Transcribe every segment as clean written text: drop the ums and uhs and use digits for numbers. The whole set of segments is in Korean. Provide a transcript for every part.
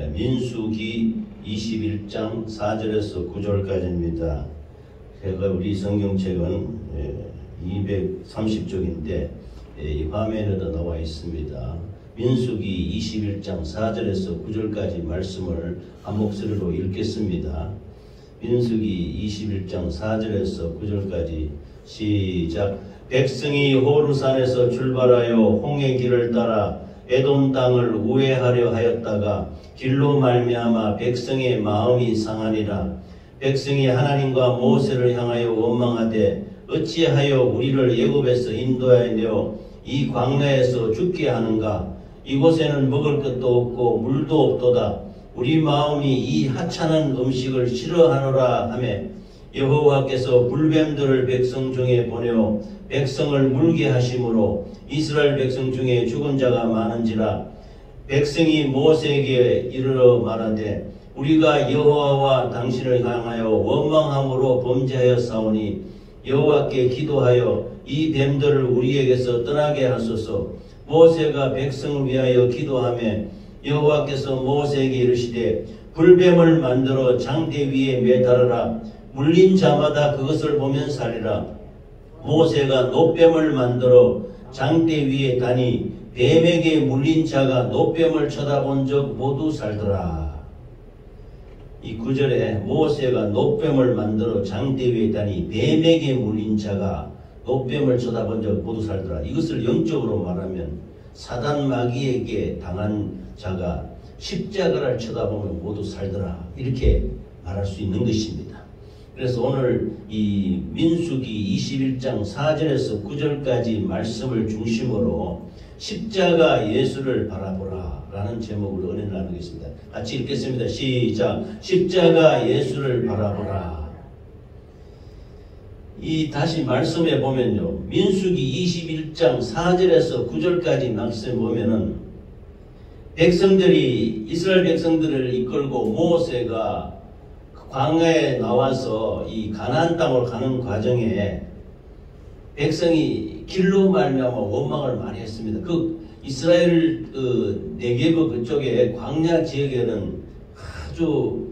민수기 21장 4절에서 9절까지입니다. 제가 우리 성경책은 230쪽인데 이 화면에도 나와 있습니다. 민수기 21장 4절에서 9절까지 말씀을 한 목소리로 읽겠습니다. 민수기 21장 4절에서 9절까지 시작. 백성이 호르산에서 출발하여 홍해 길을 따라 에돔 땅을 우회하려 하였다가 길로 말미암아 백성의 마음이 상하니라. 백성이 하나님과 모세를 향하여 원망하되 어찌하여 우리를 애굽에서 인도하여 이 광야에서 죽게 하는가. 이곳에는 먹을 것도 없고 물도 없도다. 우리 마음이 이 하찮은 음식을 싫어하노라 하며 여호와께서 불뱀들을 백성 중에 보내어 백성을 물게 하심으로 이스라엘 백성 중에 죽은 자가 많은지라. 백성이 모세에게 이르러 말하되 우리가 여호와와 당신을 향하여 원망함으로 범죄하였사오니 여호와께 기도하여 이 뱀들을 우리에게서 떠나게 하소서. 모세가 백성을 위하여 기도하며 여호와께서 모세에게 이르시되 불뱀을 만들어 장대 위에 매달아라. 물린 자마다 그것을 보면 살리라. 모세가 노뱀을 만들어 장대 위에 다니 뱀에게 물린 자가 노뱀을 쳐다본 적 모두 살더라. 이 9절에 모세가 노뱀을 만들어 장대 위에 다니 뱀에게 물린 자가 노뱀을 쳐다본 적 모두 살더라. 이것을 영적으로 말하면 사단 마귀에게 당한 자가 십자가를 쳐다보면 모두 살더라. 이렇게 말할 수 있는 것입니다. 그래서 오늘 이 민수기 21장 4절에서 9절까지 말씀을 중심으로 십자가 예수를 바라보라 라는 제목으로 은혜를 나누겠습니다. 같이 읽겠습니다. 시작. 십자가 예수를 바라보라. 이 다시 말씀해 보면요, 민수기 21장 4절에서 9절까지 말씀 보면은 백성들이 이스라엘 백성들을 이끌고 모세가 광야에 나와서 이 가나안 땅으로 가는 과정에 백성이 길로 말미암아 원망을 많이 했습니다. 그 이스라엘 네게브 그쪽에 광야 지역에는 아주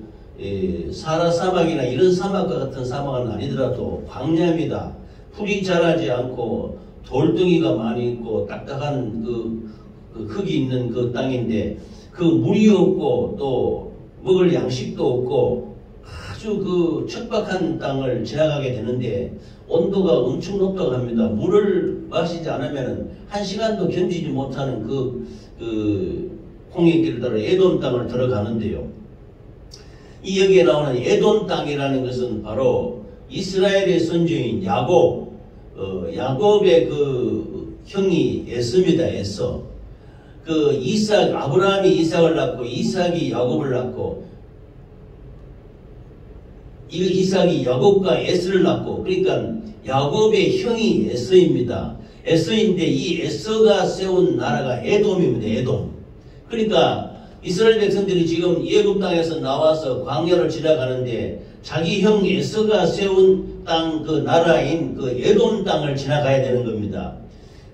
사라 사막이나 이런 사막과 같은 사막은 아니더라도 광야입니다. 풀이 자라지 않고 돌덩이가 많이 있고 딱딱한 그 흙이 있는 그 땅인데 그 물이 없고 또 먹을 양식도 없고 아주 그 척박한 땅을 지나가게 되는데 온도가 엄청 높다고 합니다. 물을 마시지 않으면 1시간도 견디지 못하는 그 홍해길을 따라 에돔 땅을 들어가는데요. 이 여기에 나오는 에돔 땅이라는 것은 바로 이스라엘의 선조인 야곱의 그 형이 에서입니다. 에서. 그 아브라함이 이삭을 낳고 이삭이 야곱을 낳고 이삭이 야곱과 에서를 낳고, 그러니까 야곱의 형이 에서입니다. 에서인데 이 에서가 세운 나라가 에돔입니다. 에돔. 그러니까 이스라엘 백성들이 지금 애굽 땅에서 나와서 광야를 지나가는데 자기 형 에서가 세운 땅 그 나라인 그 에돔 땅을 지나가야 되는 겁니다.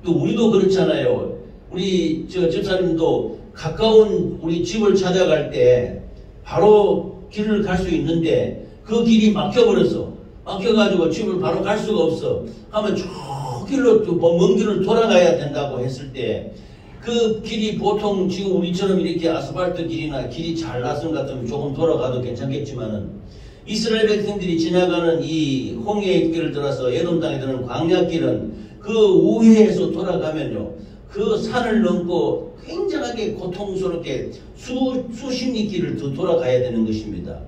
또 우리도 그렇잖아요. 우리 집사님도 가까운 우리 집을 찾아갈 때 바로 길을 갈 수 있는데 그 길이 막혀버렸어. 막혀가지고 집을 바로 갈 수가 없어. 하면 저 길로 먼 길을 돌아가야 된다고 했을 때 그 길이 보통 지금 우리처럼 이렇게 아스팔트 길이나 길이 잘 놨은 것 같으면 조금 돌아가도 괜찮겠지만은 이스라엘 백성들이 지나가는 이 홍해의 길을 들어서 에돔 땅에 드는 광야길은 그 우회에서 돌아가면요, 그 산을 넘고 굉장하게 고통스럽게 수십리 길을 더 돌아가야 되는 것입니다.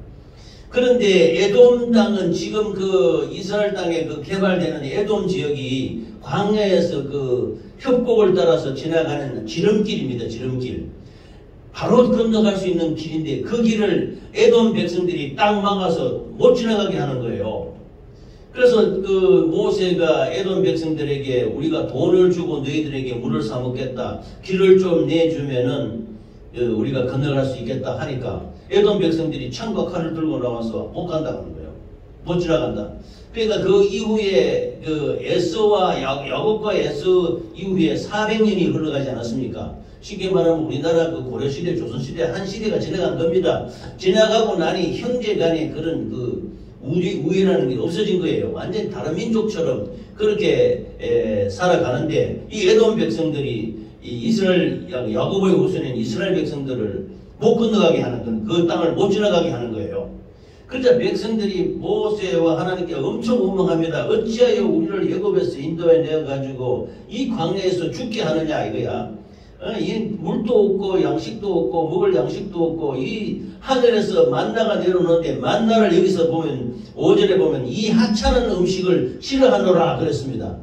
그런데 에돔 땅은 지금 그 이스라엘 땅에 그 개발되는 에돔 지역이 광야에서 그 협곡을 따라서 지나가는 지름길입니다. 지름길. 바로 건너갈 수 있는 길인데 그 길을 에돔 백성들이 딱 막아서 못 지나가게 하는 거예요. 그래서 그 모세가 에돔 백성들에게 우리가 돈을 주고 너희들에게 물을 사 먹겠다. 길을 좀 내주면은 우리가 건너갈 수 있겠다 하니까 에돔 백성들이 창과 칼을 들고 나와서 못 간다고 하는 거예요. 못 지나간다. 그러니까 그 이후에 그 에서와 야곱과 에서 이후에 400년이 흘러가지 않았습니까? 쉽게 말하면 우리나라 그 고려시대, 조선시대 한 시대가 지나간 겁니다. 지나가고 나니 형제 간의 그런 그 우애라는 게 없어진 거예요. 완전히 다른 민족처럼 그렇게 살아가는데 이 에돔 백성들이 이 이스라엘 야곱의 후손인 이스라엘 백성들을 못 건너가게 하는 건 그 땅을 못 지나가게 하는 거예요. 그러자 백성들이 모세와 하나님께 엄청 원망합니다. 어찌하여 우리를 애굽에서 인도해 내어가지고 이 광야에서 죽게 하느냐 이거야. 이 물도 없고 양식도 없고 먹을 양식도 없고 이 하늘에서 만나가 내려오는데 만나를 여기서 보면 5절에 보면 이 하찮은 음식을 싫어하노라 그랬습니다.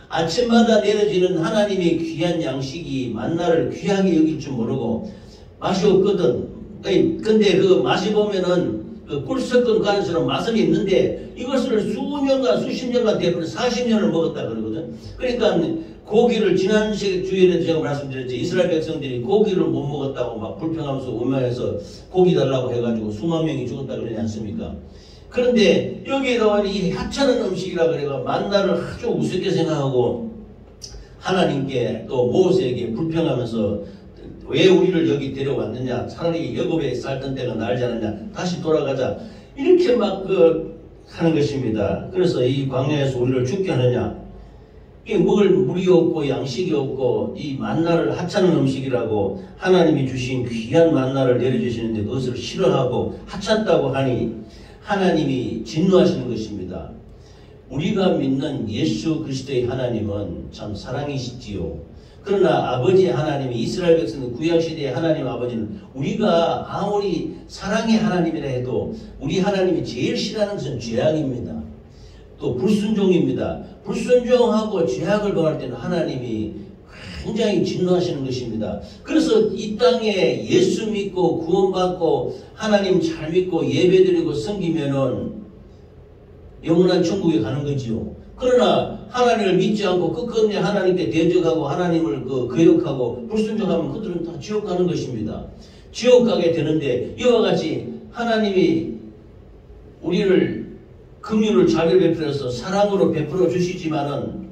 아침마다 내려지는 하나님의 귀한 양식이 만나를 귀하게 여길 줄 모르고 맛이 없거든. 근데 그 맛이 보면은 그 꿀 섞은 간처럼 맛은 있는데 이것을 수년간 수십 년간 대부분 40년을 먹었다 그러거든. 그러니까 고기를 지난 주일에도 제가 말씀드렸죠. 이스라엘 백성들이 고기를 못 먹었다고 막 불평하면서 원망해서 고기 달라고 해가지고 수만 명이 죽었다 그러지 않습니까? 그런데 여기에 나와는 이 하찮은 음식이라 그래가 만나를 아주 우습게 생각하고 하나님께 또 모세에게 불평하면서 왜 우리를 여기 데려왔느냐? 차라리 애굽에 살던 때가 나을지 않느냐? 다시 돌아가자. 이렇게 막 하는 것입니다. 그래서 이 광야에서 우리를 죽게 하느냐? 이게 먹을 물이 없고 양식이 없고 이 만나를 하찮은 음식이라고 하나님이 주신 귀한 만나를 내려주시는데 그것을 싫어하고 하찮다고 하니 하나님이 진노하시는 것입니다. 우리가 믿는 예수 그리스도의 하나님은 참 사랑이시지요. 그러나 아버지 하나님이 이스라엘 백성들 구약시대의 하나님 아버지는 우리가 아무리 사랑의 하나님이라 해도 우리 하나님이 제일 싫어하는 것은 죄악입니다. 또 불순종입니다. 불순종하고 죄악을 범할 때는 하나님이 굉장히 진노하시는 것입니다. 그래서 이 땅에 예수 믿고 구원받고 하나님 잘 믿고 예배드리고 섬기면은 영원한 천국에 가는 거지요. 그러나 하나님을 믿지 않고 끝끝내 하나님께 대적하고 하나님을 거역하고 불순종하면 그들은 다 지옥 가는 것입니다. 지옥 가게 되는데 이와 같이 하나님이 우리를 긍휼을 자비를 베풀어서 사랑으로 베풀어 주시지만은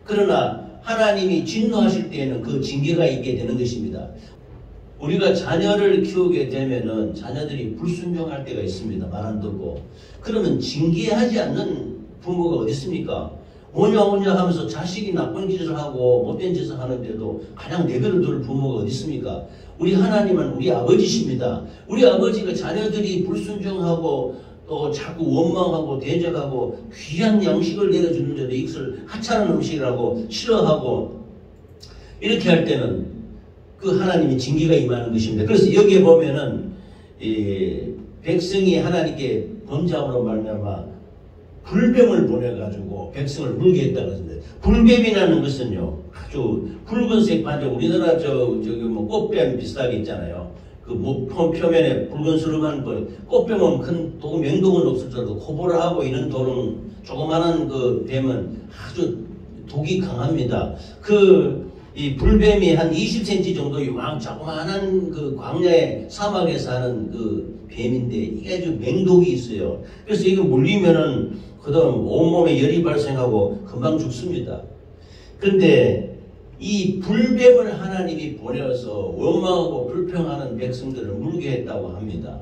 그러나 하나님이 진노하실 때에는 그 징계가 있게 되는 것입니다. 우리가 자녀를 키우게 되면은 자녀들이 불순종할 때가 있습니다. 말 안 듣고. 그러면 징계하지 않는 부모가 어디 있습니까? 오냐 하면서 자식이 나쁜 짓을 하고 못된 짓을 하는데도 그냥 내버려 둘 부모가 어디 있습니까? 우리 하나님은 우리 아버지십니다. 우리 아버지가 자녀들이 불순종하고 또 자꾸 원망하고 대적하고 귀한 양식을 내려주는데도 이것을 하찮은 음식이라고 싫어하고 이렇게 할 때는 그 하나님의 징계가 임하는 것입니다. 그래서 여기에 보면은 백성이 하나님께 범죄함으로 말미암아 불뱀을 보내가지고 백성을 물게 했다고 했는데 불뱀이라는 것은요 아주 붉은색 반죽 우리나라 저기 뭐 꽃뱀 비슷하게 있잖아요. 그 뭐 표면에 붉은스름한 꽃뱀은 큰 맹독은 없을 줄 알고 코보라하고 이런 돌은 조그마한 그 뱀은 아주 독이 강합니다. 이 불뱀이 한 20cm 정도 요망 자그마한 그 광야의 사막에 사는 그 뱀인데 이게 아주 맹독이 있어요. 그래서 이거 물리면은 그다음 온몸에 열이 발생하고 금방 죽습니다. 그런데 이 불뱀을 하나님이 보내어서 원망하고 불평하는 백성들을 물게 했다고 합니다.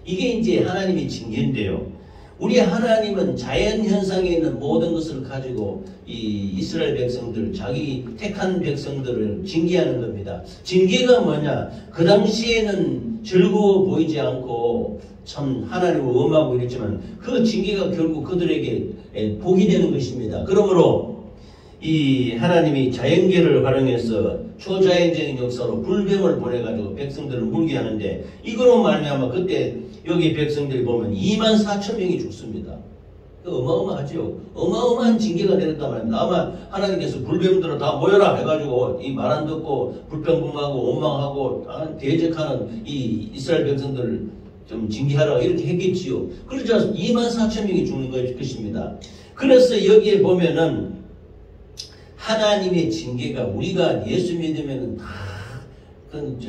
이게 이제 하나님의 징계인데요. 우리 하나님은 자연현상에 있는 모든 것을 가지고 이 이스라엘 백성들, 자기 택한 백성들을 징계하는 겁니다. 징계가 뭐냐? 그 당시에는 즐거워 보이지 않고 참 하나님을 엄하고 이랬지만 그 징계가 결국 그들에게 복이 되는 것입니다. 그러므로 이 하나님이 자연계를 활용해서 초자연적인 역사로 불뱀을 보내가지고 백성들을 물게 하는데 이거로 말미암아 그때 여기 백성들이 보면 24,000명이 죽습니다. 어마어마하죠. 어마어마한 징계가 내렸단 말입니다. 아마 하나님께서 불뱀들을 다 모여라 해가지고 이 말 안 듣고 불평불만하고 원망하고 대적하는 이 이스라엘 백성들을 좀 징계하라 이렇게 했겠지요. 그러자 24,000명이 죽는 것입니다. 그래서 여기에 보면은 하나님의 징계가 우리가 예수 믿으면은 다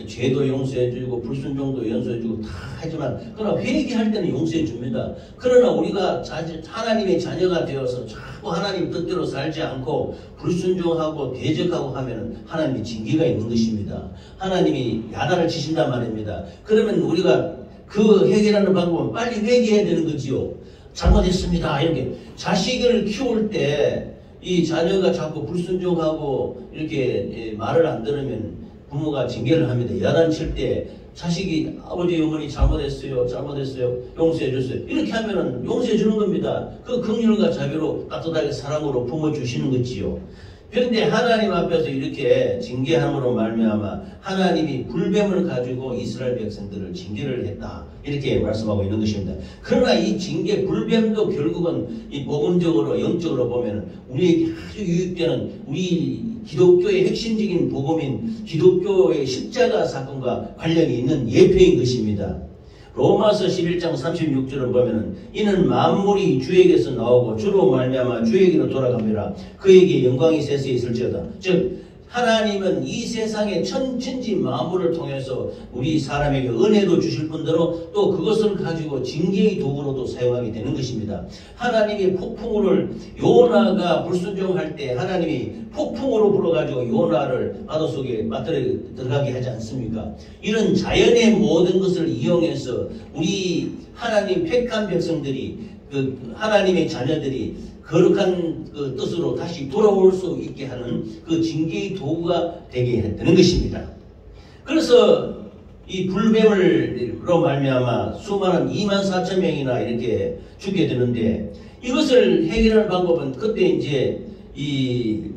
죄도 용서해주고 불순종도 용서해주고 다 하지만 그러나 회개할 때는 용서해줍니다. 그러나 우리가 하나님의 자녀가 되어서 자꾸 하나님 뜻대로 살지 않고 불순종하고 대적하고 하면 하나님의 징계가 있는 것입니다. 하나님이 야단을 치신단 말입니다. 그러면 우리가 그 해결하는 방법은 빨리 회개해야 되는 거지요. 잘못했습니다. 이렇게 자식을 키울 때 이 자녀가 자꾸 불순종하고 이렇게 말을 안 들으면 부모가 징계를 합니다. 야단칠 때 자식이 아버지 어머니 잘못했어요 용서해 줬어요 이렇게 하면은 용서해 주는 겁니다. 그 긍휼과 자비로 따뜻하게 사랑으로 부모 주시는 거지요. 그런데 하나님 앞에서 이렇게 징계함으로 말미암아 하나님이 불뱀을 가지고 이스라엘 백성들을 징계를 했다 이렇게 말씀하고 있는 것입니다. 그러나 이 징계 불뱀도 결국은 이 복음적으로 영적으로 보면 우리에게 아주 유익되는 우리 기독교의 핵심적인 복음인 기독교의 십자가 사건과 관련이 있는 예표인 것입니다. 로마서 11장 36절을 보면은 이는 만물이 주에게서 나오고 주로 말미암아 주에게로 돌아갑니다. 그에게 영광이 세세히 있을지어다. 즉 하나님은 이 세상의 천지 만물을 통해서 우리 사람에게 은혜도 주실 뿐더러 또 그것을 가지고 징계의 도구로도 사용하게 되는 것입니다. 하나님이 폭풍우를 요나가 불순종할 때 하나님이 폭풍으로 불어가지고 요나를 바닷속에 빠뜨려 들어가게 하지 않습니까? 이런 자연의 모든 것을 이용해서 우리 하나님 택한 백성들이 그 하나님의 자녀들이 거룩한 그 뜻으로 다시 돌아올 수 있게 하는 그 징계의 도구가 되게 되는 것입니다. 그래서 이 불뱀으로 말미암아 수많은 24,000명이나 이렇게 죽게 되는데 이것을 해결하는 방법은 그때 이제 이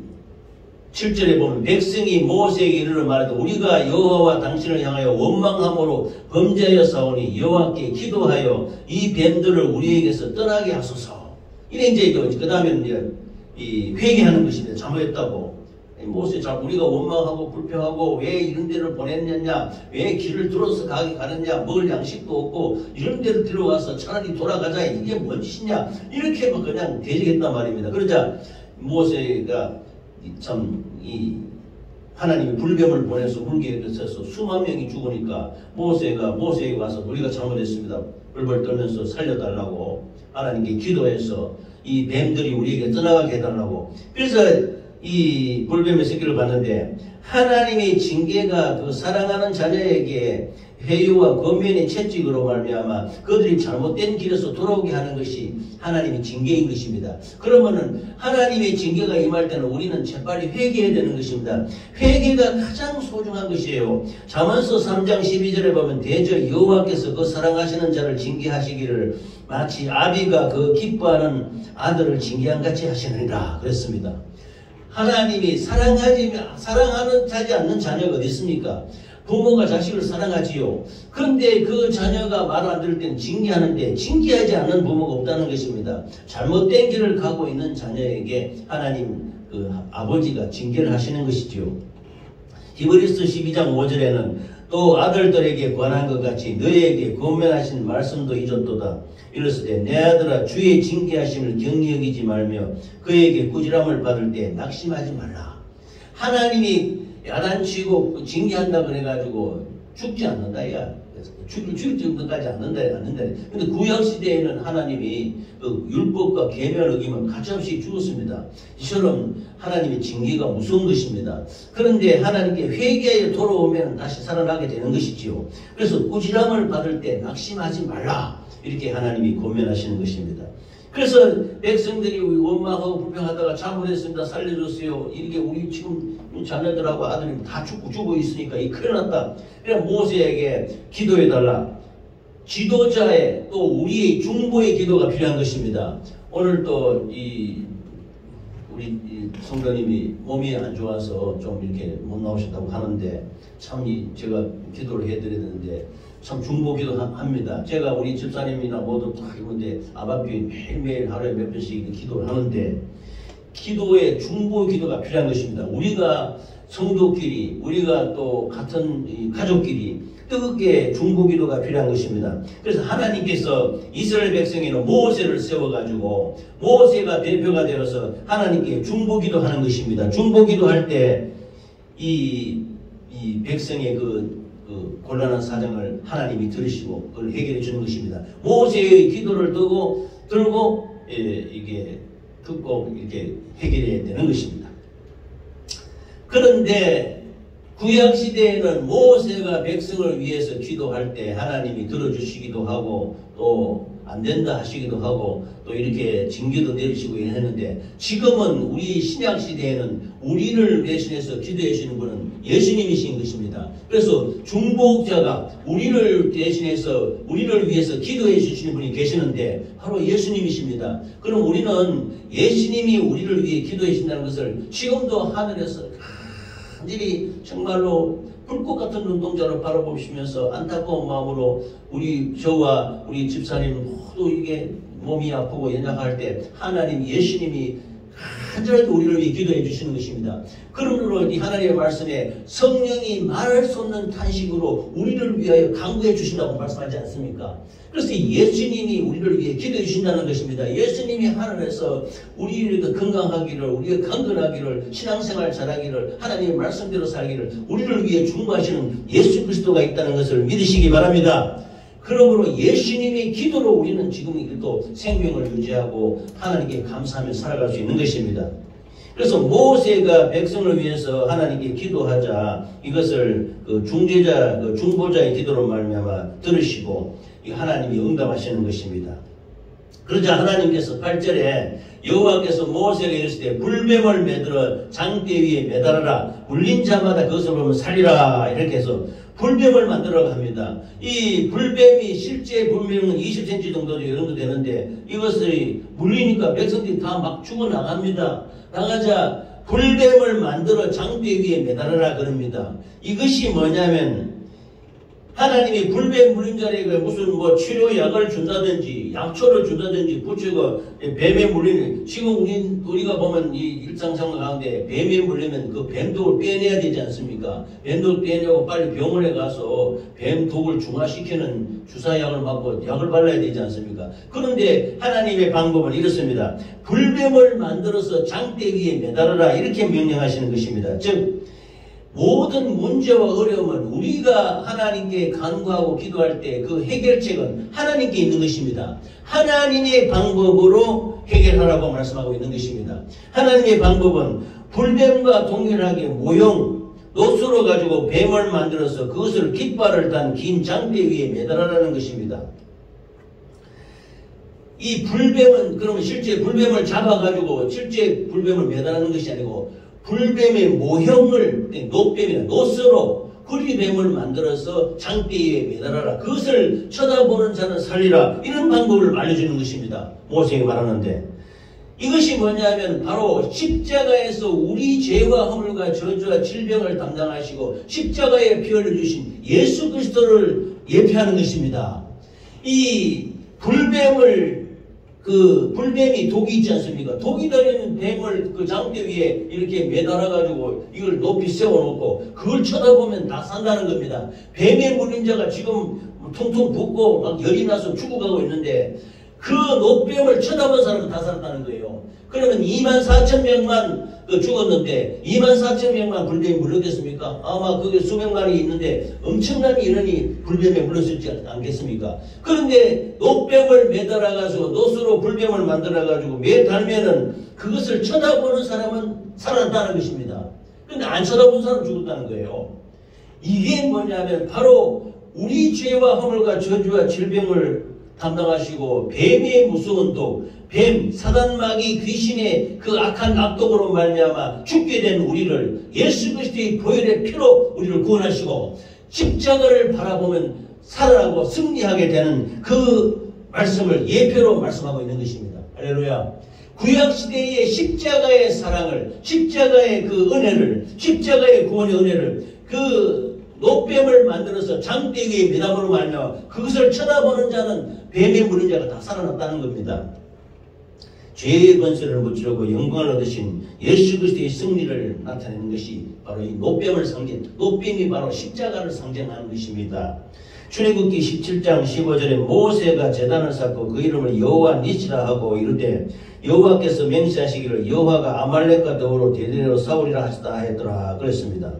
7절에 보면 백성이 모세에게 이르러 말하되 우리가 여호와와 당신을 향하여 원망함으로 범죄하여 싸우니 여호와께 기도하여 이 뱀들을 우리에게서 떠나게 하소서. 이래 이제 그 다음에 이제 이 회개하는 것입니다. 잘못했다고. 모세 잘 우리가 원망하고 불평하고 왜 이런 데를 보냈느냐, 왜 길을 들어서 가느냐, 먹을 양식도 없고 이런 데를 들어가서 차라리 돌아가자 이게 뭔 짓이냐 이렇게 막 그냥 대적했단 말입니다. 그러자 모세가 참 이 하나님이 불뱀을 보내서 물개에 들어서 수만 명이 죽으니까 모세에게 와서 우리가 잘못했습니다. 벌벌 떨면서 살려달라고 하나님께 기도해서 이 뱀들이 우리에게 떠나가게 해달라고. 그래서 이 불뱀의 새끼를 봤는데 하나님의 징계가 그 사랑하는 자녀에게 회유와 권면의 채찍으로 말미암아 그들이 잘못된 길에서 돌아오게 하는 것이 하나님의 징계인 것입니다. 그러면은 하나님의 징계가 임할 때는 우리는 재빨리 회개해야 되는 것입니다. 회개가 가장 소중한 것이에요. 잠언서 3장 12절에 보면 대저 여호와께서 그 사랑하시는 자를 징계하시기를 마치 아비가 그 기뻐하는 아들을 징계한 같이 하시느니라 그랬습니다. 하나님이 사랑하는 자지 않는 자녀가 어디 있습니까? 부모가 자식을 사랑하지요. 그런데 그 자녀가 말 안 들을 땐 징계하는데 징계하지 않는 부모가 없다는 것입니다. 잘못된 길을 가고 있는 자녀에게 하나님 그 아버지가 징계를 하시는 것이지요. 히브리서 12장 5절에는 또 아들들에게 관한 것 같이 너에게 권면하신 말씀도 잊었도다. 이르시되 내 아들아 주의 징계하심을 경히 여기지 말며 그에게 꾸지람을 받을 때 낙심하지 말라. 하나님이 야단치고 징계한다 그래가지고 죽지 않는다. 야. 죽을 정도까지 않는다. 근데 구약시대에는 하나님이 그 율법과 계명을 어기면 가차없이 죽었습니다. 이처럼 하나님의 징계가 무서운 것입니다. 그런데 하나님께 회개에 돌아오면 다시 살아나게 되는 것이지요. 그래서 꾸지람을 받을 때 낙심하지 말라. 이렇게 하나님이 권면하시는 것입니다. 그래서 백성들이 원망하고 불평하다가 잘못했습니다. 살려줬어요. 이렇게 우리 지금 자녀들하고 아들이 다 죽고 있으니까 이 큰일 났다. 그래 모세에게 기도해달라. 지도자의 또 우리의 중보의 기도가 필요한 것입니다. 오늘 또 우리 성도님이 몸이 안 좋아서 좀 이렇게 못 나오신다고 하는데 참 제가 기도를 해드려야 되는데 참 중보기도 합니다. 제가 우리 집사님이나 모두 다 이런데 아바교회 매일매일 하루에 몇 번씩 기도를 하는데 기도에 중보기도가 필요한 것입니다. 우리가 성도끼리 우리가 또 같은 가족끼리 뜨겁게 중보기도가 필요한 것입니다. 그래서 하나님께서 이스라엘 백성에는 모세를 세워가지고 모세가 대표가 되어서 하나님께 중보기도 하는 것입니다. 중보기도 할 때 이 이 백성의 그 곤란한 사정을 하나님이 들으시고 그걸 해결해 주는 것입니다. 모세의 기도를 들고 이게 듣고 이렇게 해결해야 되는 것입니다. 그런데 구약시대에는 모세가 백성을 위해서 기도할 때 하나님이 들어주시기도 하고 또 안된다 하시기도 하고 또 이렇게 징계도 내리시고 했는데, 지금은 우리 신약시대에는 우리를 대신해서 기도해 주시는 분은 예수님이신 것입니다. 그래서 중보자가 우리를 대신해서 우리를 위해서 기도해 주시는 분이 계시는데 바로 예수님이십니다. 그럼 우리는 예수님이 우리를 위해 기도해 주신다는 것을 지금도 하늘에서 간절히 정말로 불꽃 같은 눈동자로 바라보시면서 안타까운 마음으로 저와 우리 집사님 모두 이게 몸이 아프고 연약할 때 하나님 예수님이 간절하게 우리를 위해 기도해 주시는 것입니다. 그러므로 이 하나님의 말씀에 성령이 말할 수 없는 탄식으로 우리를 위하여 간구해 주신다고 말씀하지 않습니까? 그래서 예수님이 우리를 위해 기도해 주신다는 것입니다. 예수님이 하늘에서 우리가 건강하기를, 우리가 강건하기를, 신앙생활 잘하기를, 하나님의 말씀대로 살기를 우리를 위해 중보하시는 예수 그리스도가 있다는 것을 믿으시기 바랍니다. 그러므로 예수님의 기도로 우리는 지금 또 생명을 유지하고 하나님께 감사하며 살아갈 수 있는 것입니다. 그래서 모세가 백성을 위해서 하나님께 기도하자 이것을 중보자의 기도로 말미암아 들으시고 하나님이 응답하시는 것입니다. 그러자 하나님께서 8절에 여호와께서 모세에게 이르실 때 불뱀을 매들어 장대 위에 매달아라, 물린 자마다 그것을 보면 살리라, 이렇게 해서 불뱀을 만들어 합니다. 이 불뱀이 실제 불뱀은 20cm 정도 정도 되는데 이것을 물리니까 백성들이 다 막 죽어나갑니다. 나가자 불뱀을 만들어 장대 위에 매달아라 그럽니다. 이것이 뭐냐면 하나님이 불뱀 물린 자리에 무슨 치료약을 준다든지 약초를 준다든지 붙이고 뱀에 물리는, 지금 우리가 보면 이 일상생활 가운데 뱀에 물리면 그 뱀독을 빼내야 되지 않습니까? 뱀독을 빼내고 빨리 병원에 가서 뱀독을 중화시키는 주사약을 맞고 약을 발라야 되지 않습니까? 그런데 하나님의 방법은 이렇습니다. 불뱀을 만들어서 장대 위에 매달아라, 이렇게 명령하시는 것입니다. 즉 모든 문제와 어려움은 우리가 하나님께 간구하고 기도할 때 그 해결책은 하나님께 있는 것입니다. 하나님의 방법으로 해결하라고 말씀하고 있는 것입니다. 하나님의 방법은 불뱀과 동일하게 모형, 노수로 가지고 뱀을 만들어서 그것을 깃발을 단 긴 장대 위에 매달아라는 것입니다. 이 불뱀은 그러면 실제 불뱀을 잡아가지고 실제 불뱀을 매달하는 것이 아니고 불뱀의 모형을 노뱀이나 노스로 구리뱀을 만들어서 장대 위에 매달아라, 그것을 쳐다보는 자는 살리라, 이런 방법을 알려주는 것입니다. 모세에게 말하는데 이것이 뭐냐면 바로 십자가에서 우리 죄와 허물과 저주와 질병을 담당하시고 십자가에 피 흘려주신 예수 그리스도를 예표하는 것입니다. 이 불뱀이 독이 있지 않습니까? 독이 달리는 뱀을 그 장대 위에 이렇게 매달아가지고 이걸 높이 세워놓고 그걸 쳐다보면 다 산다는 겁니다. 뱀에 물린 자가 지금 퉁퉁 붓고 막 열이 나서 죽어가고 있는데 그 노뱀을 쳐다본 사람은 다 살았다는 거예요. 그러면 24,000명만 죽었는데 24,000명만 불뱀이 물렸겠습니까? 아마 그게 수백만이 있는데 엄청난 인원이 불뱀에 물렸을지 않겠습니까? 그런데 노뱀을 매달아가지고 노수로 불뱀을 만들어가지고 매달면은 그것을 쳐다보는 사람은 살았다는 것입니다. 그런데 안 쳐다본 사람은 죽었다는 거예요. 이게 뭐냐면 바로 우리 죄와 허물과 저주와 질병을 담당하시고 뱀의 무서운 독, 뱀, 사단마귀, 귀신의 그 악한 악독으로 말미암아 죽게 된 우리를 예수 그리스도의 보혈의 피로 우리를 구원하시고 십자가를 바라보면 살아나고 승리하게 되는 그 말씀을 예표로 말씀하고 있는 것입니다. 할렐루야. 구약시대의 십자가의 사랑을, 십자가의 그 은혜를, 십자가의 구원의 은혜를 그 노뱀을 만들어서 장대 위에 매달음으로 말미암아 그것을 쳐다보는 자는 뱀에 물린 자가 다 살아났다는 겁니다. 죄의 권세를 무찌르고 영광을 얻으신 예수 그리스도의 승리를 나타내는 것이 바로 이 노뱀을 노뱀이 바로 십자가를 상징하는 것입니다. 출애굽기 17장 15절에 모세가 제단을 쌓고 그 이름을 여호와 니시라 하고 이르되 여호와께서 맹세하시기를 여호와가 아말렉과 더불어 대대로 싸우리라 하시다 했더라 그랬습니다.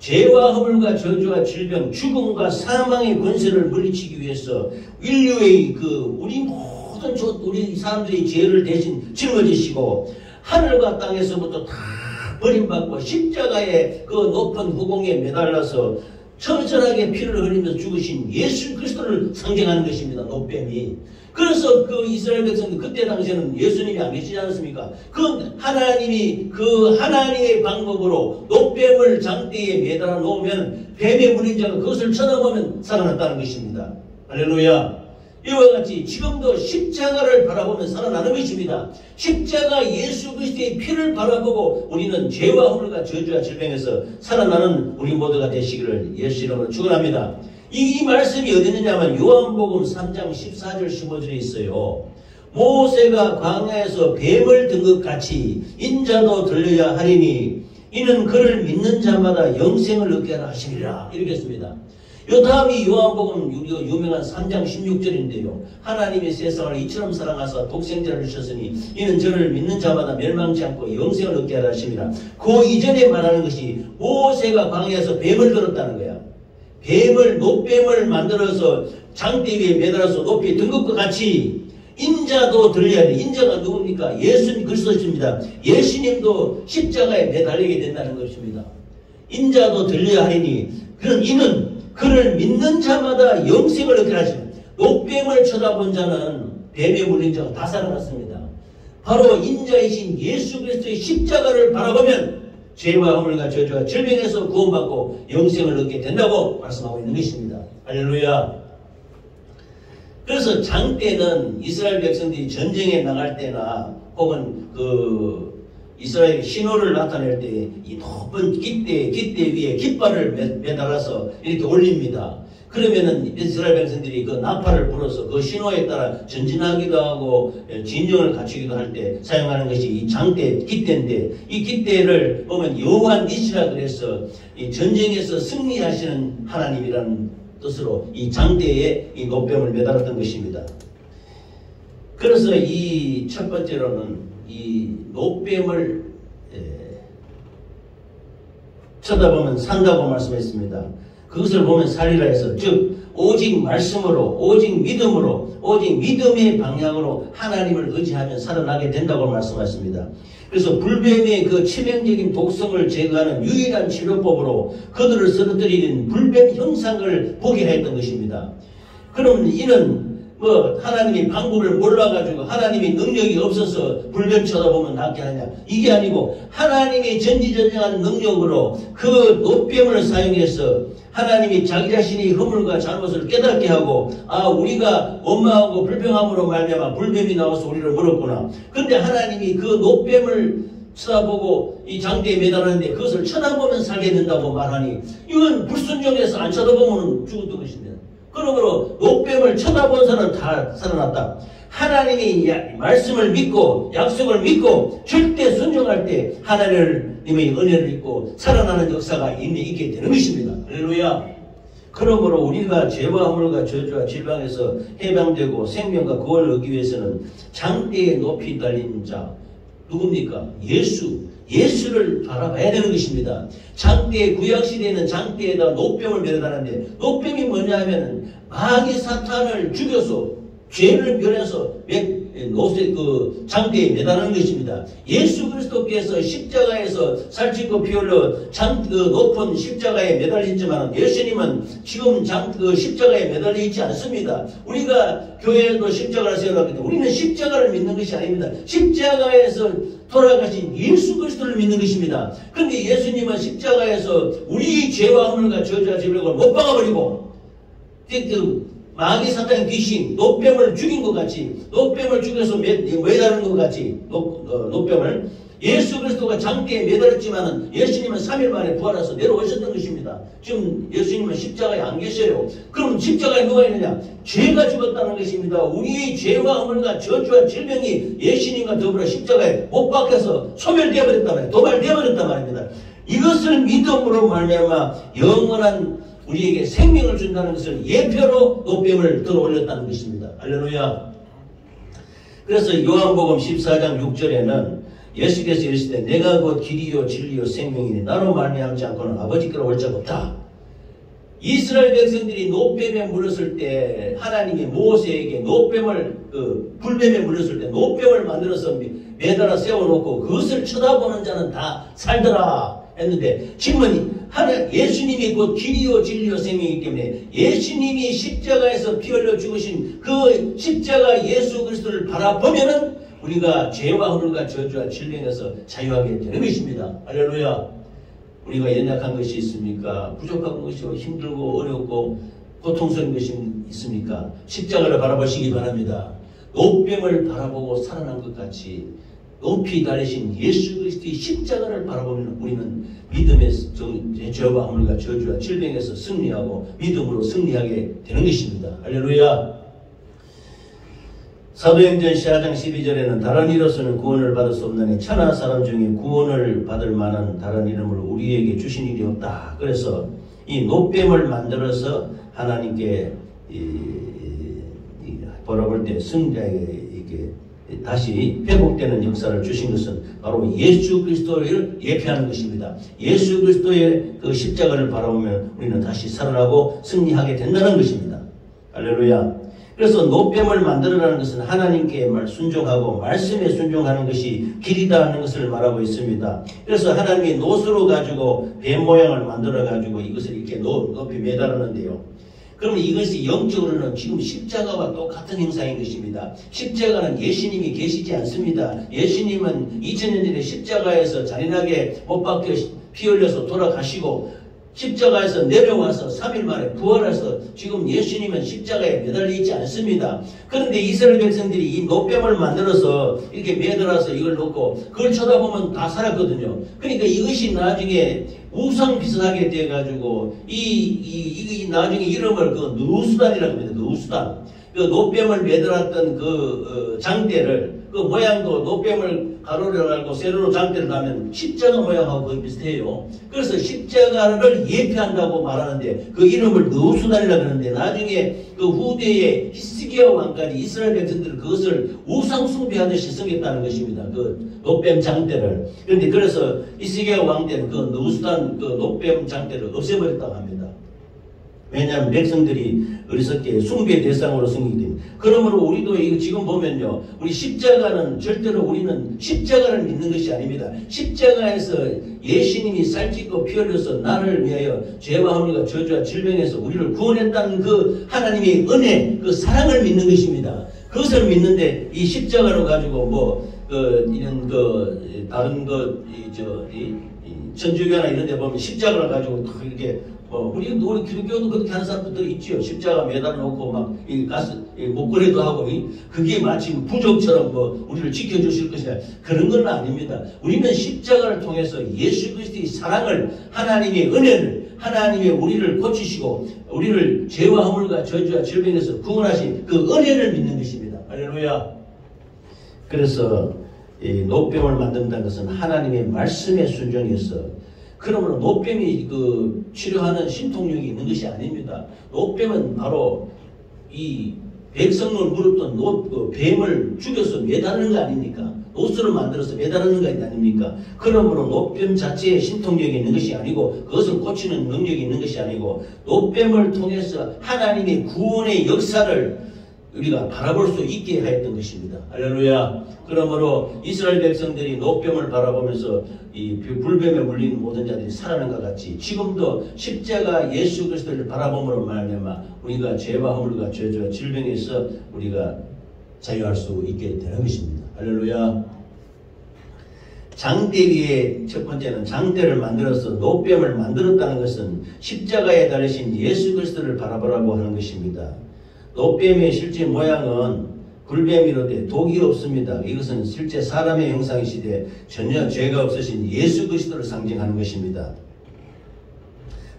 죄와 허물과 저주와 질병, 죽음과 사망의 권세를 물리치기 위해서 인류의 우리 사람들의 죄를 대신 짊어지시고 하늘과 땅에서부터 다 버림받고 십자가의 그 높은 후공에 매달려서 처절하게 피를 흘리면서 죽으신 예수 그리스도를 상징하는 것입니다. 노뱀이. 그래서 그 이스라엘 백성들 그때 당시에는 예수님이 안 계시지 않습니까? 하나님의 방법으로 노뱀을 장대에 매달아 놓으면 뱀의 문인자가 그것을 쳐다보면 살아났다는 것입니다. 할렐루야. 이와 같이 지금도 십자가를 바라보면 살아나는 것입니다. 십자가 예수 그리스도의 피를 바라보고 우리는 죄와 허물과 저주와 질병에서 살아나는 우리 모두가 되시기를 예수 이름으로 축원합니다. 이 말씀이 어디 있느냐면 요한복음 3장 14절 15절에 있어요. 모세가 광야에서 뱀을 든 것 같이 인자도 들려야 하리니 이는 그를 믿는 자마다 영생을 얻게 하라 하시리라. 이렇게 했습니다. 요 다음이 요한복음 유명한 3장 16절인데요. 하나님이 세상을 이처럼 사랑하사 독생자를 주셨으니 이는 저를 믿는 자마다 멸망치 않고 영생을 얻게 하라 하십니다. 그 이전에 말하는 것이 모세가 광야에서 뱀을 들었다는 거야. 노뱀을 만들어서 장대 위에 매달아서 높이 든 것과 같이 인자도 들려야 돼. 인자가 누굽니까? 예수님 그리스도십니다. 예수님도 십자가에 매달리게 된다는 것입니다. 인자도 들려야 하니 이는 그를 믿는 자마다 영생을 얻게 하십니다. 노뱀을 쳐다본 자는 뱀에 물린 자가 다 살아났습니다. 바로 인자이신 예수 그리스도의 십자가를 바라보면 죄와 허물과 저주와 질병에서 구원받고 영생을 얻게 된다고 말씀하고 있는 것입니다. 할렐루야. 그래서 장때는 이스라엘 백성들이 전쟁에 나갈 때나 혹은 이스라엘 신호를 나타낼 때 이 높은 깃대 위에 깃발을 매달아서 이렇게 올립니다. 그러면은 이스라엘 백성들이 그 나팔을 불어서 그 신호에 따라 전진하기도 하고 진영을 갖추기도 할 때 사용하는 것이 이 장대 깃대인데, 이 깃대를 보면 여호와 니시라 그래서 이 전쟁에서 승리하시는 하나님이라는 뜻으로 이 장대에 이 노뱀을 매달았던 것입니다. 그래서 이 첫 번째로는 이 노뱀을 쳐다보면 산다고 말씀했습니다. 그것을 보면 살리라 해서, 즉 오직 말씀으로, 오직 믿음으로, 오직 믿음의 방향으로 하나님을 의지하면 살아나게 된다고 말씀하십니다. 그래서 불뱀의 그 치명적인 독성을 제거하는 유일한 치료법으로 그들을 쓰러뜨리는 불뱀 형상을 보게 했던 것입니다. 그러면 이는 하나님의 방법을 몰라가지고 하나님의 능력이 없어서 불뱀 쳐다보면 낫게 하냐, 이게 아니고 하나님의 전지전능한 능력으로 그 노뱀을 사용해서 하나님이 자기 자신의 허물과 잘못을 깨닫게 하고, 우리가 원망하고 불평함으로 말미암아 불뱀이 나와서 우리를 물었구나. 그런데 하나님이 그 노뱀을 쳐다보고 이 장대에 매달았는데 그것을 쳐다보면 살게 된다고 말하니, 이건 불순종해서 안 쳐다보면 죽었던 것입니다. 그러므로 노뱀을 쳐다본 사람은 다 살아났다. 하나님이 말씀을 믿고 약속을 믿고 절대 순종할 때 하나님의 은혜를 입고 살아나는 역사가 있게 되는 것입니다. 할렐루야. 그러므로 우리가 죄와 허물과 저주와 질병에서 해방되고 생명과 구원을 얻기 위해서는 장대에 높이 달린 자 누굽니까? 예수를 바라봐야 되는 것입니다. 장대, 구약시대에는 장대에다 노뱀을 매달았는데, 노뱀이 뭐냐 하면은 마귀 사탄을 죽여서 죄를 멸해서 장대에 매달하는 것입니다. 예수 그리스도께서 십자가에서 살찌고 피 흘려 높은 십자가에 매달리지만 예수님은 지금 십자가에 매달려 있지 않습니다. 우리가 교회에도 십자가를 세워놨기 때문에 우리는 십자가를 믿는 것이 아닙니다. 십자가에서 돌아가신 예수 그리스도를 믿는 것입니다. 그런데 예수님은 십자가에서 우리 죄와 허물과 저주와 질병을 못 박아버리고 마귀 사탄 귀신 노뱀을 죽인 것 같이, 노뱀을 죽여서 매달은 것 같이 노뱀을 예수 그리스도가 장대에 매달았지만은 예수님은 3일 만에 부활해서 내려오셨던 것입니다. 지금 예수님은 십자가에 안 계셔요. 그럼 십자가에 누가 있느냐? 죄가 죽었다는 것입니다. 우리의 죄와 허물과 저주와 질병이 예수님과 더불어 십자가에 못 박혀서 소멸되어 버렸단 말이에요. 도발되어 버렸단 말입니다. 이것을 믿음으로 말미암아 영원한 우리에게 생명을 준다는 것을 예표로 노뱀을 들어 올렸다는 것입니다. 할렐루야. 그래서 요한복음 14장 6절에는 예수께서 이르시되 내가 곧 길이요 진리요 생명이니 나로 말미암지 않고는 아버지께로 올 자가 없다. 이스라엘 백성들이 노뱀에 물렸을 때 하나님이 모세에게 불뱀에 물렸을 때 노뱀을 만들어서 매달아 세워놓고 그것을 쳐다보는 자는 다 살더라 했는데 지금은 예수님이 곧 길이요 진리요 생명이기 때문에 예수님이 십자가에서 피 흘려 죽으신 그 십자가 예수 그리스도를 바라보면은 우리가 죄와 허물과 저주와 질병에서 자유하게 되는 것입니다. 할렐루야. 우리가 연약한 것이 있습니까? 부족한 것이 힘들고 어렵고 고통스러운 것이 있습니까? 십자가를 바라보시기 바랍니다. 노뱀을 바라보고 살아난 것 같이 높이 달리신 예수 그리스도의 십자가를 바라보면 우리는 믿음의 죄와 허물과 저주와 질병에서 승리하고 믿음으로 승리하게 되는 것입니다. 할렐루야. 사도행전 14장 12절에는 다른 이로서는 구원을 받을 수 없나니 천하 사람 중에 구원을 받을 만한 다른 이름을 우리에게 주신 일이 없다. 그래서 이 노뱀을 만들어서 하나님께 바라볼 때 승자에게 다시 회복되는 역사를 주신 것은 바로 예수 그리스도를 예표하는 것입니다. 예수 그리스도의 그 십자가를 바라보면 우리는 다시 살아나고 승리하게 된다는 것입니다. 할렐루야. 그래서 노뱀을 만들어라는 것은 하나님께 순종하고 말씀에 순종하는 것이 길이다 하는 것을 말하고 있습니다. 그래서 하나님이 노수로 가지고 뱀 모양을 만들어 가지고 이것을 이렇게 높이 매달았는데요. 그러면 이것이 영적으로는 지금 십자가와 똑같은 형상인 것입니다. 십자가는 예수님이 계시지 않습니다. 예수님은 2000년 전에 십자가에서 잔인하게 못 박혀 피 흘려서 돌아가시고 십자가에서 내려와서 3일 만에 부활해서 지금 예수님은 십자가에 매달려 있지 않습니다. 그런데 이스라엘 백성들이 이 노뱀을 만들어서 이렇게 매달아서 이걸 놓고 그걸 쳐다보면 다 살았거든요. 그러니까 이것이 나중에 우상 비슷하게 돼가지고 이 나중에 이름을 그 누수단이라고 합니다. 누수단. 그 노뱀을 매달았던 그 장대를 그 모양도 노뱀을 가로로 갈고 세로로 장대를 가면 십자가 모양하고 거의 비슷해요. 그래서 십자가를 예표한다고 말하는데 그 이름을 누수단이라고 하는데 나중에 그 후대에 히스기야 왕까지 이스라엘 백성들은 그것을 우상 숭배하듯이 섬겼다는 것입니다. 그 노뱀 장대를. 그런데 그래서 히스기야 왕 때는 그 누수단 그 노뱀 장대를 없애버렸다고 합니다. 왜냐하면 백성들이 어리석게 숭배 대상으로 섬기기 때문에. 그러므로 우리도 이거 지금 보면요, 우리 십자가는 절대로 우리는 십자가를 믿는 것이 아닙니다. 십자가에서 예수님이 살찌고 피 흘려서 나를 위하여 죄와 허물과 저주와 질병에서 우리를 구원했다는 그 하나님의 은혜, 그 사랑을 믿는 것입니다. 그것을 믿는데 이 십자가로 가지고 이런 다른 천주교나 이런 데 보면 십자가를 가지고 이렇게 우리 기독교도 그렇게 하는 사람들이 있지요. 십자가 매달아 놓고 막 목걸이도 하고 그게 마치 부족처럼 우리를 지켜주실 것이다. 그런 건 아닙니다. 우리는 십자가를 통해서 예수 그리스도의 사랑을, 하나님의 은혜를, 하나님의 우리를 고치시고 우리를 죄와 허물과 저주와 질병에서 구원하신 그 은혜를 믿는 것입니다. 할렐루야. 그래서 이 노뱀을 만든다는 것은 하나님의 말씀에 순종해서, 그러므로 노뱀이 치료하는 신통력이 있는 것이 아닙니다. 노뱀은 바로 이 백성을 물었던 뱀을 죽여서 매다는 거 아닙니까? 노수를 만들어서 매다는 거 아닙니까? 그러므로 노뱀 자체에 신통력이 있는 것이 아니고 그것을 고치는 능력이 있는 것이 아니고 노뱀을 통해서 하나님의 구원의 역사를 우리가 바라볼 수 있게 하였던 것입니다. 할렐루야. 그러므로 이스라엘 백성들이 노뱀을 바라보면서 이 불뱀에 물린 모든 자들이 살아난 것 같이 지금도 십자가 예수 그리스도를 바라봄으로 말미암아 우리가 죄와 허물과 저주와 질병에서 우리가 자유할 수 있게 되는 것입니다. 할렐루야. 장대 위에 첫 번째는 장대를 만들어서 노뱀을 만들었다는 것은 십자가에 달리신 예수 그리스도를 바라보라고 하는 것입니다. 노뱀의 실제 모양은 불뱀이로되 독이 없습니다. 이것은 실제 사람의 형상이시되 전혀 죄가 없으신 예수 그리스도를 상징하는 것입니다.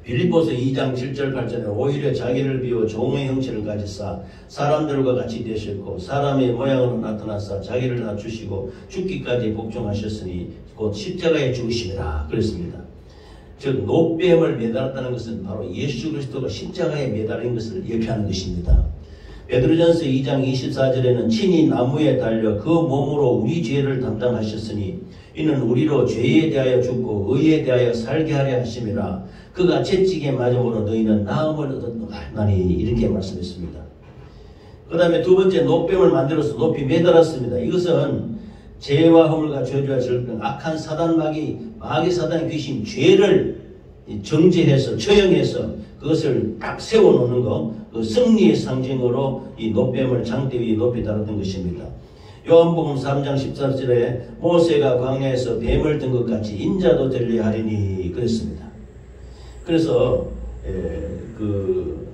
빌립보서 2장 7절 8절에 오히려 자기를 비워 종의 형체를 가지사 사람들과 같이 되셨고 사람의 모양으로 나타나사 자기를 낮추시고 죽기까지 복종하셨으니 곧 십자가에 죽으심이라 그랬습니다. 즉 노뱀을 매달았다는 것은 바로 예수 그리스도가 십자가에 매달린 것을 예표하는 것입니다. 베드로전서 2장 24절에는 친히 나무에 달려 그 몸으로 우리 죄를 담당하셨으니 이는 우리로 죄에 대하여 죽고 의에 대하여 살게 하려 하심이라. 그가 채찍에 맞음으로 너희는 나음을 얻었나니. 이렇게 말씀했습니다. 그 다음에 두 번째, 노뱀을 만들어서 높이 매달았습니다. 이것은 죄와 허물과 저주와 질병, 악한 사단 마귀 사단의 귀신, 죄를 정죄해서 처형해서 그것을 딱 세워놓는 것, 그 승리의 상징으로 이 노뱀을 장대 위에 높이 달았던 것입니다. 요한복음 3장 14절에 모세가 광야에서 뱀을 든 것 같이 인자도 되려 하리니 그랬습니다. 그래서 그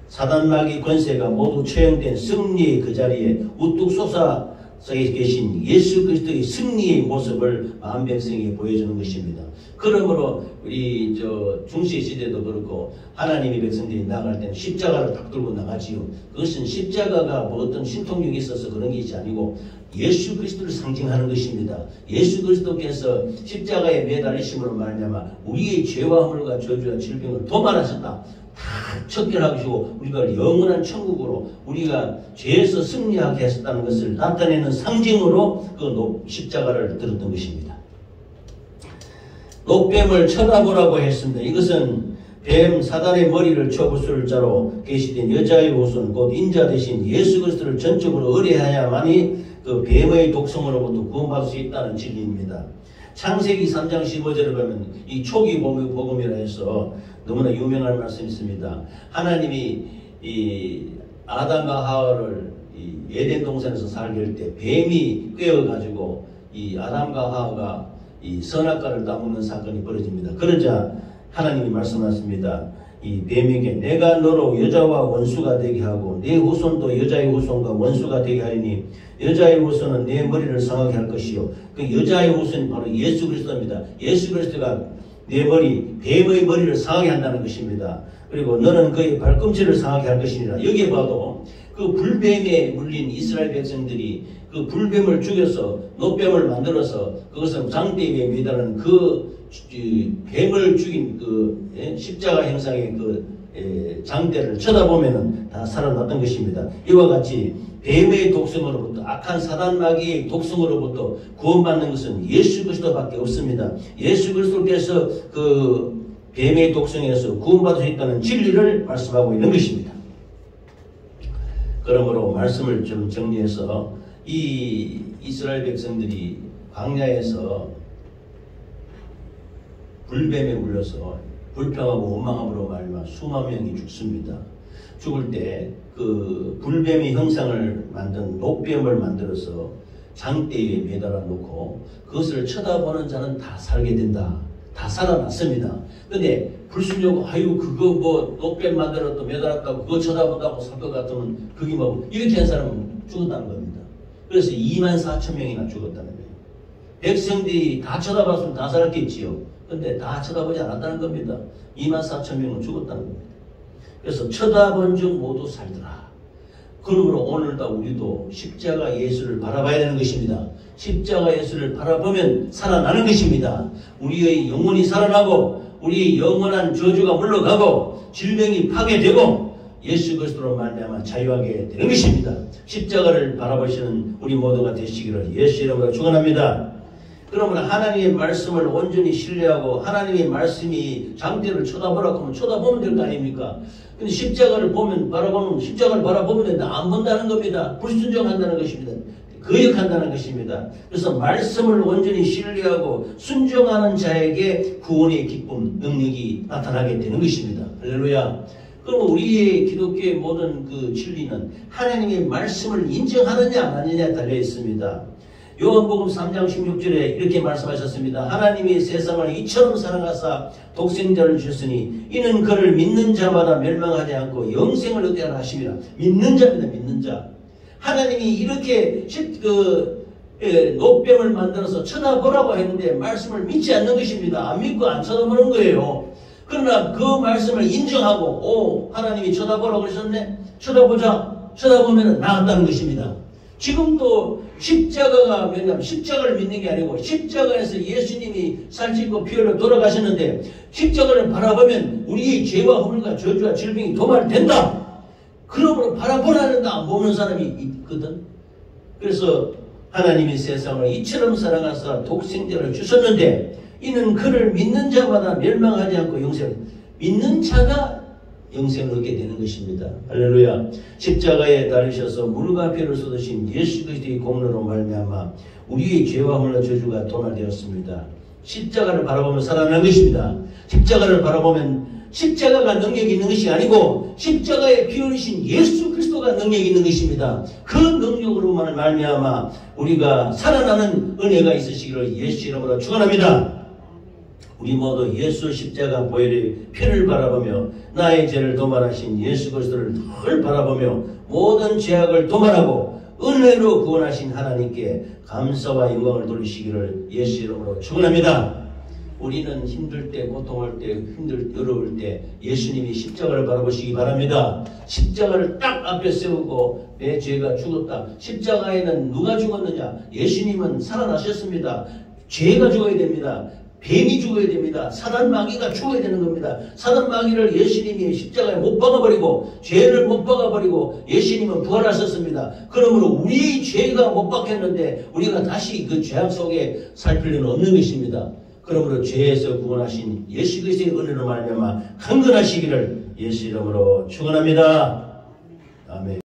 사단 마귀 권세가 모두 처형된 승리의 그 자리에 우뚝 솟아 계신 예수 그리스도의 승리의 모습을 마음 백성에게 보여주는 것입니다. 그러므로 우리 중세 시대도 그렇고 하나님의 백성들이 나갈 때는 십자가를 딱 들고 나가지요. 그것은 십자가가 뭐 어떤 신통력이 있어서 그런 것이 아니고 예수 그리스도를 상징하는 것입니다. 예수 그리스도께서 십자가에 매달리심으로 말미암아 우리의 죄와 허물과 저주와 질병을 도말하셨다. 다 척결하시고 우리가 영원한 천국으로 우리가 죄에서 승리하게 하셨다는 것을 나타내는 상징으로 그 십자가를 들었던 것입니다. 노뱀을 쳐다보라고 했습니다. 이것은 뱀 사단의 머리를 쳐부술 자로 계시된 여자의 후손 곧 인자 대신 예수 그리스도를 전적으로 의뢰해야만이 그 뱀의 독성으로부터 구원받을 수 있다는 진리입니다. 창세기 3장 15절에 보면 이 초기 복음이라 해서 너무나 유명한 말씀이 있습니다. 하나님이 이 아담과 하와를 이 에덴 동산에서 살게 할 때 뱀이 꿰어가지고 이 아담과 하와가 이 선악과를 따먹는 사건이 벌어집니다. 그러자 하나님이 말씀하십니다. 이 뱀에게 내가 너로 여자와 원수가 되게 하고 내 후손도 여자의 후손과 원수가 되게 하리니 여자의 후손은 내 머리를 상하게 할 것이요. 그 여자의 후손이 바로 예수 그리스도입니다. 예수 그리스도가 내 머리, 뱀의 머리를 상하게 한다는 것입니다. 그리고 너는 그의 발꿈치를 상하게 할 것이니라. 여기에 봐도 그 불뱀에 물린 이스라엘 백성들이 그 불뱀을 죽여서 노뱀을 만들어서 그것을 장대 위에 매달는 그 뱀을 죽인 그 십자가 형상의 그 장대를 쳐다보면은 다 살아났던 것입니다. 이와 같이 뱀의 독성으로부터 악한 사단 마귀의 독성으로부터 구원받는 것은 예수 그리스도밖에 없습니다. 예수 그리스도께서 그 뱀의 독성에서 구원받을 수 있다는 진리를 말씀하고 있는 것입니다. 그러므로 말씀을 좀 정리해서 이 이스라엘 백성들이 광야에서 불뱀에 물려서 불평하고 원망함으로 말미암아 수만 명이 죽습니다. 죽을 때 그 불뱀의 형상을 만든 노뱀을 만들어서 장대에 매달아 놓고 그것을 쳐다보는 자는 다 살게 된다. 다 살아났습니다. 근데 불순종 아유 그거 뭐 노뱀 만들어 또 매달았다고 그거 쳐다본다고 살 것 같으면 그게 뭐 이렇게 한 사람은 죽었다는 겁니다. 그래서 24,000명이나 죽었다는 거예요. 백성들이 다 쳐다봤으면 다 살았겠지요. 근데 다 쳐다보지 않았다는 겁니다. 24,000명은 죽었다는 겁니다. 그래서 쳐다본 중 모두 살더라. 그러므로 오늘도 우리도 십자가 예수를 바라봐야 되는 것입니다. 십자가 예수를 바라보면 살아나는 것입니다. 우리의 영혼이 살아나고 우리의 영원한 저주가 물러가고 질병이 파괴되고 예수 그리스도로 말미암아 자유하게 되는 것입니다. 십자가를 바라보시는 우리 모두가 되시기를 예수 이름으로 축원합니다. 그러면 하나님의 말씀을 온전히 신뢰하고 하나님의 말씀이 장대를 쳐다보라고 하면 쳐다보면 될 거 아닙니까? 근데 십자가를 바라보면 십자가를 바라보면 되는데 안 본다는 겁니다. 불순종한다는 것입니다. 거역한다는 것입니다. 그래서 말씀을 온전히 신뢰하고 순종하는 자에게 구원의 기쁨, 능력이 나타나게 되는 것입니다. 할렐루야. 그럼 우리의 기독교의 모든 그 진리는 하나님의 말씀을 인정하느냐 안 하느냐에 달려 있습니다. 요한복음 3장 16절에 이렇게 말씀하셨습니다. 하나님이 세상을 이처럼 사랑하사 독생자를 주셨으니 이는 그를 믿는 자마다 멸망하지 않고 영생을 얻게 하라 하심이라. 믿는 자입니다. 믿는 자. 하나님이 이렇게 노뱀을 만들어서 쳐다보라고 했는데 말씀을 믿지 않는 것입니다. 안 믿고 안 쳐다보는 거예요. 그러나 그 말씀을 인정하고 하나님이 쳐다보라고 하셨네. 쳐다보면 나았다는 것입니다. 지금도 십자가가 뭐냐면 십자가를 믿는 게 아니고 십자가에서 예수님이 살찌고 피 흘려 돌아가셨는데 십자가를 바라보면 우리의 죄와 허물과 저주와 질병이 도말된다. 그러므로 바라보라는데 안 보는 사람이 있거든. 그래서 하나님이 세상을 이처럼 사랑하사 독생자를 주셨는데 이는 그를 믿는 자마다 멸망하지 않고 영생을, 믿는 자가 영생을 얻게 되는 것입니다. 할렐루야. 십자가에 달리셔서 물과 피를 쏟으신 예수 그리스도의 공로로 말미암아 우리의 죄와 홀로 저주가 도말되었습니다. 십자가를 바라보면 살아나는 것입니다. 십자가를 바라보면 십자가가 능력이 있는 것이 아니고 십자가에 피 흘리신 예수 그리스도가 능력이 있는 것입니다. 그 능력으로만 말미암아 우리가 살아나는 은혜가 있으시기를 예수 이름으로 축원합니다. 우리 모두 예수 십자가 보혈의 피를 바라보며 나의 죄를 도말하신 예수 그리스도를 늘 바라보며 모든 죄악을 도말하고 은혜로 구원하신 하나님께 감사와 영광을 돌리시기를 예수 이름으로 축원합니다. 우리는 힘들 때, 고통할 때, 어려울 때 예수님이 십자가를 바라보시기 바랍니다. 십자가를 딱 앞에 세우고 내 죄가 죽었다. 십자가에는 누가 죽었느냐? 예수님은 살아나셨습니다. 죄가 죽어야 됩니다. 뱀이 죽어야 됩니다. 사단 마귀가 죽어야 되는 겁니다. 사단 마귀를 예수님이 십자가에 못 박아버리고 죄를 못 박아버리고 예수님은 부활하셨습니다. 그러므로 우리의 죄가 못 박혔는데 우리가 다시 그 죄악 속에 살 필요는 없는 것입니다. 그러므로 죄에서 구원하신 예수 그리스도의 은혜로 말미암아 강건하시기를 예수 이름으로 축원합니다. 아멘.